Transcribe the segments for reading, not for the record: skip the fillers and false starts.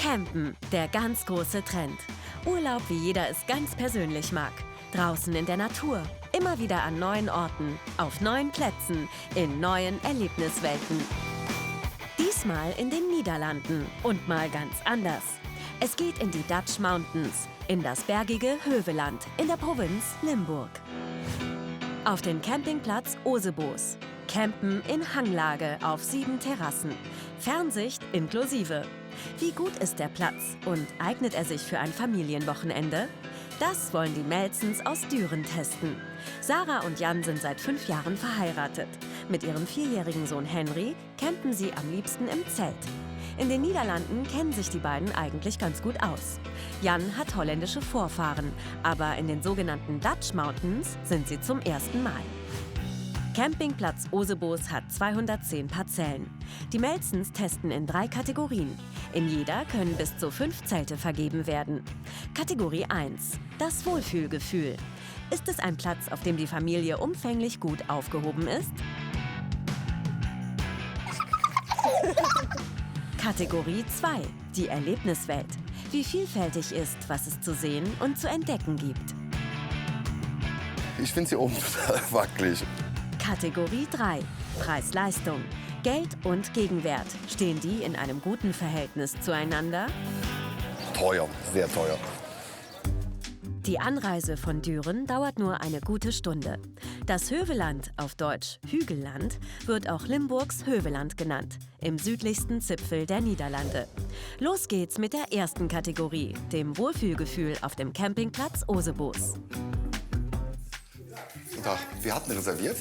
Campen, der ganz große Trend. Urlaub, wie jeder es ganz persönlich mag. Draußen in der Natur, immer wieder an neuen Orten, auf neuen Plätzen, in neuen Erlebniswelten. Diesmal in den Niederlanden und mal ganz anders. Es geht in die Dutch Mountains, in das bergige Höveland in der Provinz Limburg. Auf den Campingplatz Oseboos. Campen in Hanglage auf 7 Terrassen. Fernsicht inklusive. Wie gut ist der Platz und eignet er sich für ein Familienwochenende? Das wollen die Melsens aus Düren testen. Sarah und Jan sind seit 5 Jahren verheiratet. Mit ihrem 4-jährigen Sohn Henry campen sie am liebsten im Zelt. In den Niederlanden kennen sich die beiden eigentlich ganz gut aus. Jan hat holländische Vorfahren, aber in den sogenannten Dutch Mountains sind sie zum ersten Mal. Campingplatz Oseboos hat 210 Parzellen. Die Melsens testen in 3 Kategorien. In jeder können bis zu 5 Zelte vergeben werden. Kategorie 1: Das Wohlfühlgefühl. Ist es ein Platz, auf dem die Familie umfänglich gut aufgehoben ist? Kategorie 2: Die Erlebniswelt. Wie vielfältig ist, was es zu sehen und zu entdecken gibt. Ich finde sie oben total wackelig. Kategorie 3: Preis-Leistung. Geld und Gegenwert. Stehen die in einem guten Verhältnis zueinander? Teuer, sehr teuer. Die Anreise von Düren dauert nur eine gute Stunde. Das Höveland, auf Deutsch Hügelland, wird auch Limburgs Höveland genannt, im südlichsten Zipfel der Niederlande. Los geht's mit der ersten Kategorie, dem Wohlfühlgefühl auf dem Campingplatz Oseboos. Guten Tag, wir hatten reserviert.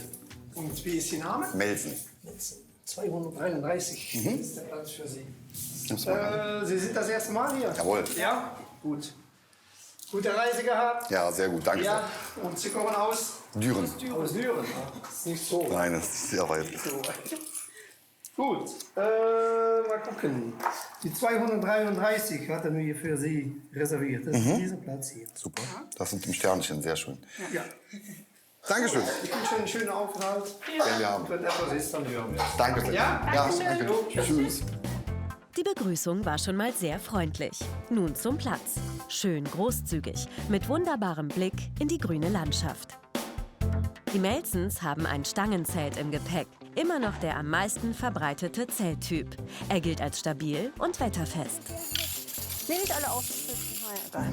Und wie ist Ihr Name? Melsen. 233 ist der Platz für Sie. Nimm's mal an. Sie sind das erste Mal hier? Jawohl. Ja? Gut. Gute Reise gehabt? Ja, sehr gut, danke Ja. Und Sie kommen aus? sehr. Düren. Aus Düren. Das ist nicht so. Nein, das ist sehr weit. So. Gut. Mal gucken. Die 233 hat er nur hier für Sie reserviert. Das ist dieser Platz hier. Super. Das mit dem Sternchen, sehr schön. Ja. Dankeschön. Ich wünsche Ihnen einen schönen Aufenthalt. Den wir haben. Und wenn etwas ist, dann hören wir es. Danke sehr. Ja? Ja, danke. Tschüss. Die Begrüßung war schon mal sehr freundlich. Nun zum Platz. Schön großzügig, mit wunderbarem Blick in die grüne Landschaft. Die Melsens haben ein Stangenzelt im Gepäck. Immer noch der am meisten verbreitete Zelttyp. Er gilt als stabil und wetterfest. Nee, nicht alle aufgeschrieben. Na ja, egal.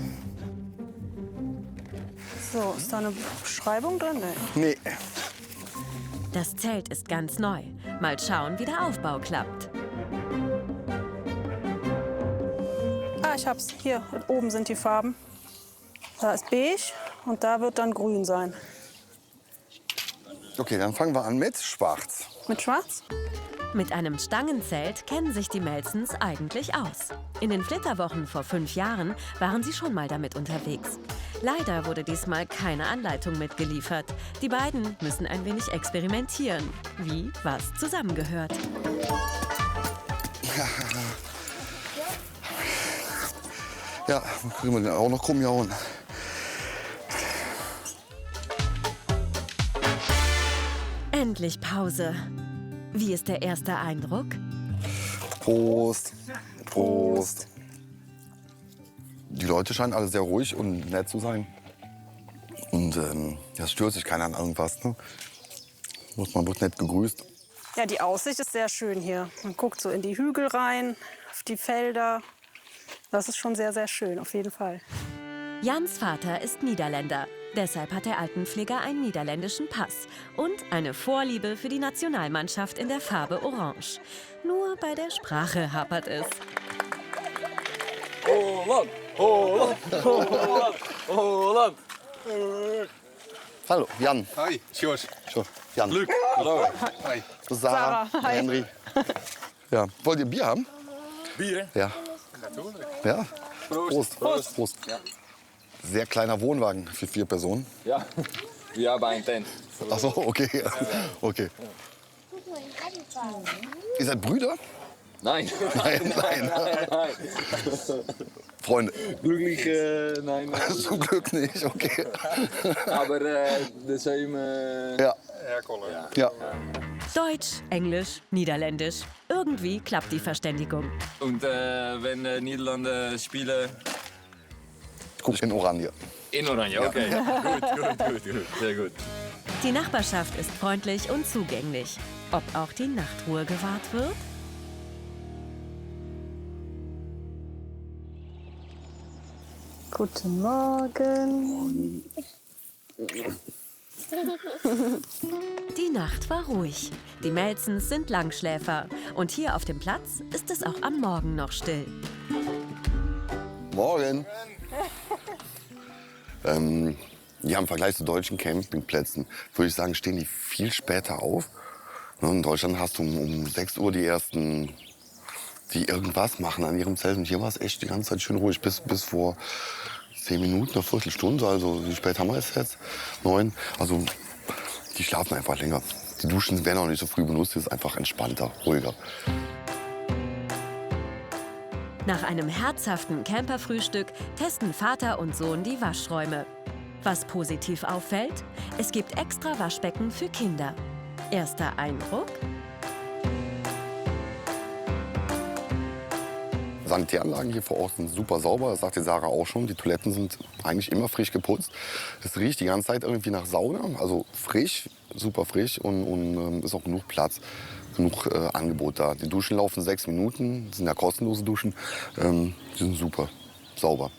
So, ist da eine Beschreibung drin? Nee. Nee. Das Zelt ist ganz neu. Mal schauen, wie der Aufbau klappt. Ah, ich hab's. Hier, oben sind die Farben. Da ist beige und da wird dann grün sein. Okay, dann fangen wir an mit schwarz. Mit schwarz? Mit einem Stangenzelt kennen sich die Melsens eigentlich aus. In den Flitterwochen vor 5 Jahren waren sie schon mal damit unterwegs. Leider wurde diesmal keine Anleitung mitgeliefert. Die beiden müssen ein wenig experimentieren, wie was zusammengehört. Ja, dann kriegen wir den auch noch krumm gehauen. Endlich Pause. Wie ist der erste Eindruck? Prost. Prost. Die Leute scheinen alle sehr ruhig und nett zu sein. Und das stört sich keiner an irgendwas. Ne? Man wird nett gegrüßt. Ja, die Aussicht ist sehr schön hier. Man guckt so in die Hügel rein, auf die Felder. Das ist schon sehr, sehr schön, auf jeden Fall. Jans Vater ist Niederländer. Deshalb hat der Altenpfleger einen niederländischen Pass und eine Vorliebe für die Nationalmannschaft in der Farbe Orange. Nur bei der Sprache hapert es. Holland, Holland, Holland, Holland. Hallo, Jan. Hi, George. So, Jan. Luc. Hallo. Hi. Sarah. Sarah, hi. Henry. Ja. Wollt ihr Bier haben? Bier? Ja. Natuurlijk. Ja? Prost. Prost. Prost. Ja. Sehr kleiner Wohnwagen für 4 Personen. Ja, wir haben ein Tent. Ach so, okay. Okay. Ihr seid Brüder? Nein. Nein, nein. Nein. Freunde. Glücklich, nein. Zum Glück nicht, okay. Aber dezelfde Ja. herkommen. Ja. Deutsch, Englisch, Niederländisch. Irgendwie klappt die Verständigung. Und wenn Niederlande spielen? Ich gucke in Oranje. In Oranje, okay. Gut. Sehr gut. Die Nachbarschaft ist freundlich und zugänglich. Ob auch die Nachtruhe gewahrt wird? Guten Morgen. Die Nacht war ruhig. Die Melsens sind Langschläfer. Und hier auf dem Platz ist es auch am Morgen noch still. Morgen. Ja, im Vergleich zu deutschen Campingplätzen würde ich sagen, stehen die viel später auf. In Deutschland hast du um 6 Uhr die ersten, die irgendwas machen an ihrem Zelt. Und hier war es echt die ganze Zeit schön ruhig, bis vor 10 Minuten, eine Viertelstunde. Also wie spät haben wir es jetzt? 9. Also die schlafen einfach länger. Die Duschen werden auch nicht so früh benutzt, es ist einfach entspannter, ruhiger. Nach einem herzhaften Camperfrühstück testen Vater und Sohn die Waschräume. Was positiv auffällt, es gibt extra Waschbecken für Kinder. Erster Eindruck? Sanitäranlagen hier vor Ort sind super sauber, das sagt die Sarah auch schon. Die Toiletten sind eigentlich immer frisch geputzt. Es riecht die ganze Zeit irgendwie nach Sauna, also frisch, super frisch und ist auch genug Platz, genug Angebot da. Die Duschen laufen 6 Minuten, das sind ja kostenlose Duschen, die sind super sauber.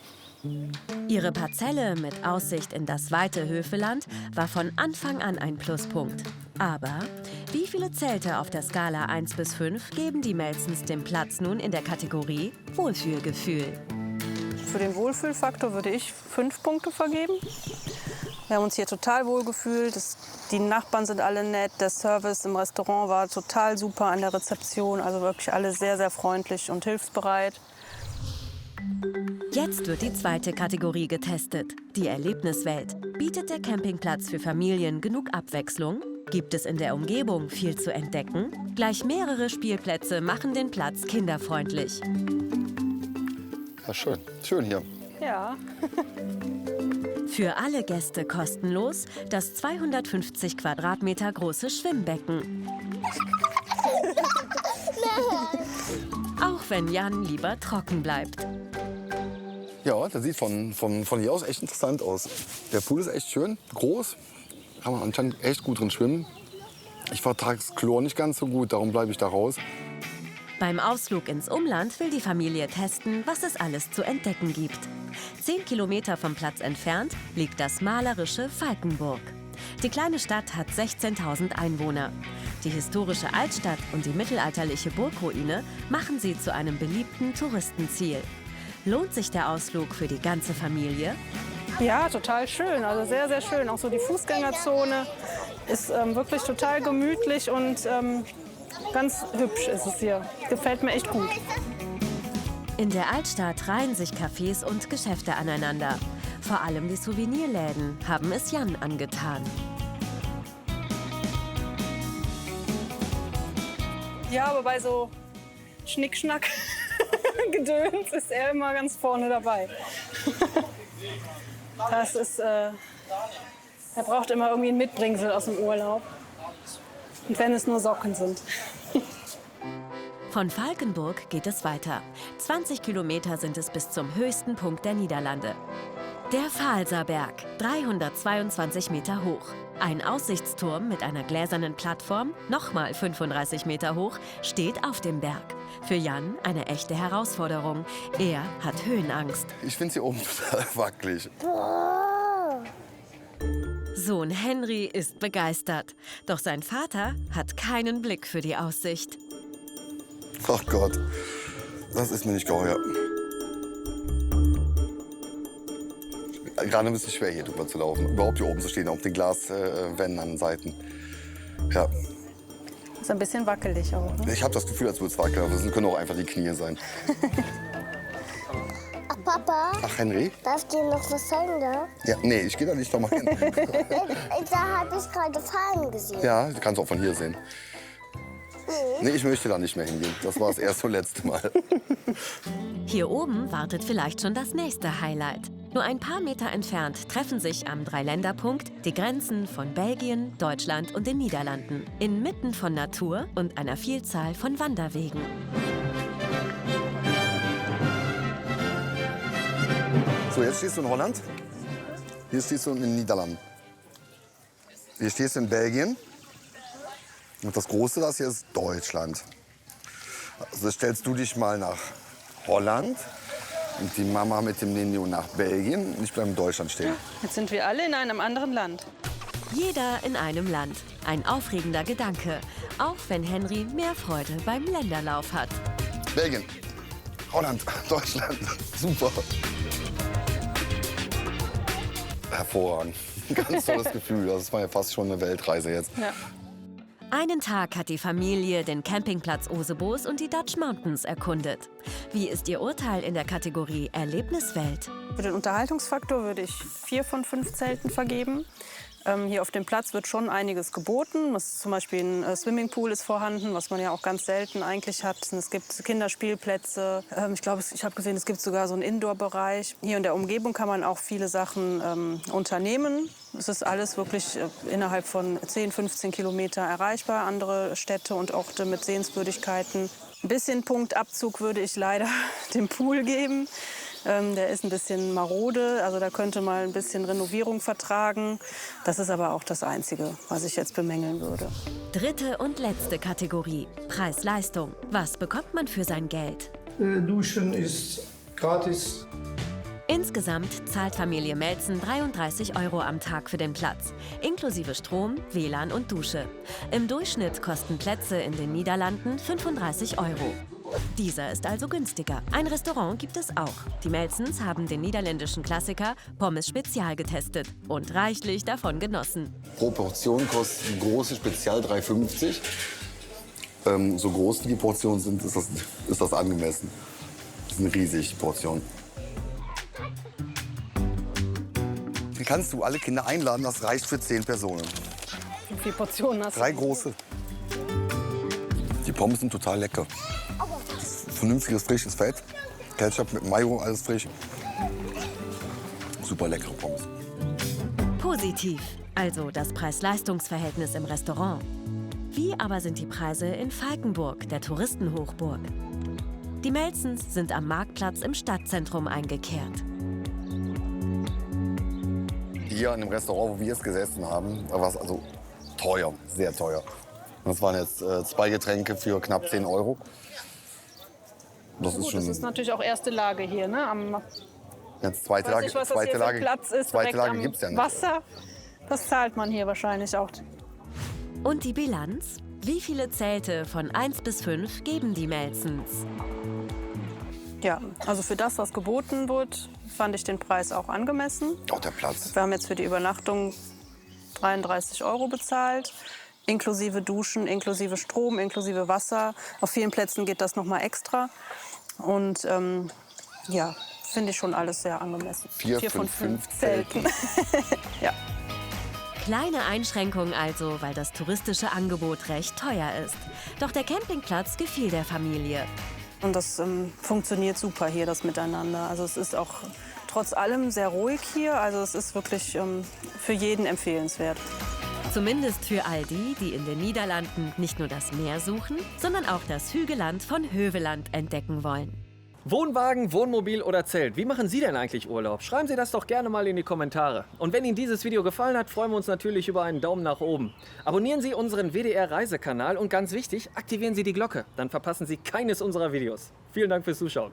Ihre Parzelle mit Aussicht in das weite Höfeland war von Anfang an ein Pluspunkt. Aber wie viele Zelte auf der Skala 1 bis 5 geben die Melsens dem Platz nun in der Kategorie Wohlfühlgefühl? Für den Wohlfühlfaktor würde ich 5 Punkte vergeben. Wir haben uns hier total wohl gefühlt. Die Nachbarn sind alle nett. Der Service im Restaurant war total super an der Rezeption. Also wirklich alle sehr, sehr freundlich und hilfsbereit. Jetzt wird die zweite Kategorie getestet, die Erlebniswelt. Bietet der Campingplatz für Familien genug Abwechslung? Gibt es in der Umgebung viel zu entdecken? Gleich mehrere Spielplätze machen den Platz kinderfreundlich. Ja, schön. Schön hier. Ja. Für alle Gäste kostenlos das 250 Quadratmeter große Schwimmbecken. Auch wenn Jan lieber trocken bleibt. Ja, das sieht von hier aus echt interessant aus. Der Pool ist echt schön, groß, kann man anscheinend echt gut drin schwimmen. Ich vertrage das Chlor nicht ganz so gut, darum bleibe ich da raus. Beim Ausflug ins Umland will die Familie testen, was es alles zu entdecken gibt. 10 Kilometer vom Platz entfernt liegt das malerische Falkenburg. Die kleine Stadt hat 16.000 Einwohner. Die historische Altstadt und die mittelalterliche Burgruine machen sie zu einem beliebten Touristenziel. Lohnt sich der Ausflug für die ganze Familie? Ja, total schön. Also sehr, sehr schön. Auch so die Fußgängerzone ist wirklich total gemütlich und ganz hübsch ist es hier. Gefällt mir echt gut. In der Altstadt reihen sich Cafés und Geschäfte aneinander. Vor allem die Souvenirläden haben es Jan angetan. Ja, aber bei so Schnickschnack Gedöns ist er immer ganz vorne dabei. Das ist, er braucht immer irgendwie ein Mitbringsel aus dem Urlaub. Und wenn es nur Socken sind. Von Falkenburg geht es weiter. 20 Kilometer sind es bis zum höchsten Punkt der Niederlande. Der Vaalserberg, 322 Meter hoch. Ein Aussichtsturm mit einer gläsernen Plattform, nochmal 35 Meter hoch, steht auf dem Berg. Für Jan eine echte Herausforderung. Er hat Höhenangst. Ich finde hier oben total wackelig. Sohn Henry ist begeistert. Doch sein Vater hat keinen Blick für die Aussicht. Ach Gott, das ist mir nicht geheuer. Gerade ein bisschen schwer, hier drüber zu laufen. Überhaupt hier oben zu stehen, auf den Glaswänden an den Seiten. Ja, Ist ein bisschen wackelig auch. Ne? ich habe das Gefühl, als würde es wackeln. Das können auch einfach die Knie sein. Papa, Ach, Henry? darf ich dir noch was sagen da? Ja, nee, ich gehe da nicht nochmal hin. Da habe ich gerade Fahnen gesehen. Ja, du kannst auch von hier sehen. Nee, ich möchte da nicht mehr hingehen. Das war das erste und letzte Mal. Hier oben wartet vielleicht schon das nächste Highlight. Nur ein paar Meter entfernt treffen sich am Dreiländerpunkt die Grenzen von Belgien, Deutschland und den Niederlanden. Inmitten von Natur und einer Vielzahl von Wanderwegen. So, jetzt stehst du in Holland. Hier stehst du in den Niederlanden. Hier stehst du in Belgien. Und das Große, das hier ist Deutschland. Also stellst du dich mal nach Holland und die Mama mit dem Nino nach Belgien und ich bleibe in Deutschland stehen. Jetzt sind wir alle in einem anderen Land. Jeder in einem Land. Ein aufregender Gedanke. Auch wenn Henry mehr Freude beim Länderlauf hat. Belgien, Holland, Deutschland. Super. Hervorragend. Ganz tolles Gefühl. Das war ja fast schon eine Weltreise jetzt. Ja. Einen Tag hat die Familie den Campingplatz Osebos und die Dutch Mountains erkundet. Wie ist Ihr Urteil in der Kategorie Erlebniswelt? Für den Unterhaltungsfaktor würde ich 4 von 5 Zelten vergeben. Hier auf dem Platz wird schon einiges geboten. Zum Beispiel ein Swimmingpool ist vorhanden, was man ja auch ganz selten eigentlich hat. Es gibt Kinderspielplätze. Ich glaube, ich habe gesehen, es gibt sogar so einen Indoor-Bereich. Hier in der Umgebung kann man auch viele Sachen unternehmen. Es ist alles wirklich innerhalb von 10, 15 Kilometer erreichbar. Andere Städte und Orte mit Sehenswürdigkeiten. Ein bisschen Punktabzug würde ich leider dem Pool geben. Der ist ein bisschen marode, also da könnte mal ein bisschen Renovierung vertragen. Das ist aber auch das Einzige, was ich jetzt bemängeln würde. Dritte und letzte Kategorie. Preis-Leistung. Was bekommt man für sein Geld? Duschen ist gratis. Insgesamt zahlt Familie Melzen 33 € am Tag für den Platz, inklusive Strom, WLAN und Dusche. Im Durchschnitt kosten Plätze in den Niederlanden 35 €. Dieser ist also günstiger. Ein Restaurant gibt es auch. Die Melzens haben den niederländischen Klassiker Pommes Spezial getestet und reichlich davon genossen. Pro Portion kostet die große Spezial 3,50. So groß wie die Portionen sind, ist das angemessen. Das sind riesig, die Portionen. Hier kannst du alle Kinder einladen, das reicht für 10 Personen. Wie viele Portionen hast du? 3 große. Die Pommes sind total lecker. Vernünftiges, frisches Fett. Ketchup mit Mayo, alles frisch. Super leckere Pommes. Positiv, also das Preis-Leistungs-Verhältnis im Restaurant. Wie aber sind die Preise in Falkenburg, der Touristenhochburg? Die Melzens sind am Marktplatz im Stadtzentrum eingekehrt. Hier in dem Restaurant, wo wir jetzt gesessen haben, war es also teuer, sehr teuer. Das waren jetzt 2 Getränke für knapp 10 €. Das ist schon. Das ist natürlich auch erste Lage hier, ne? Jetzt zweite Lage. Nicht, was das hier für ein Platz ist, zweite Lage am gibt's ja nicht. Wasser, das zahlt man hier wahrscheinlich auch. Und die Bilanz? Wie viele Zelte von 1 bis 5 geben die Melzens? Ja, also für das, was geboten wird, fand ich den Preis auch angemessen. Auch der Platz. Wir haben jetzt für die Übernachtung 33 € bezahlt, inklusive Duschen, inklusive Strom, inklusive Wasser. Auf vielen Plätzen geht das noch mal extra. Und ja, finde ich schon alles sehr angemessen. 4 von 5 Zelten. Ja. Kleine Einschränkung also, weil das touristische Angebot recht teuer ist. Doch der Campingplatz gefiel der Familie. Und das funktioniert super hier, das Miteinander. Also es ist auch trotz allem sehr ruhig hier. Also es ist wirklich für jeden empfehlenswert. Zumindest für all die, die in den Niederlanden nicht nur das Meer suchen, sondern auch das Hügelland von Höveland entdecken wollen. Wohnwagen, Wohnmobil oder Zelt, wie machen Sie denn eigentlich Urlaub? Schreiben Sie das doch gerne mal in die Kommentare. Und wenn Ihnen dieses Video gefallen hat, freuen wir uns natürlich über einen Daumen nach oben. Abonnieren Sie unseren WDR-Reisekanal und ganz wichtig, aktivieren Sie die Glocke. Dann verpassen Sie keines unserer Videos. Vielen Dank fürs Zuschauen.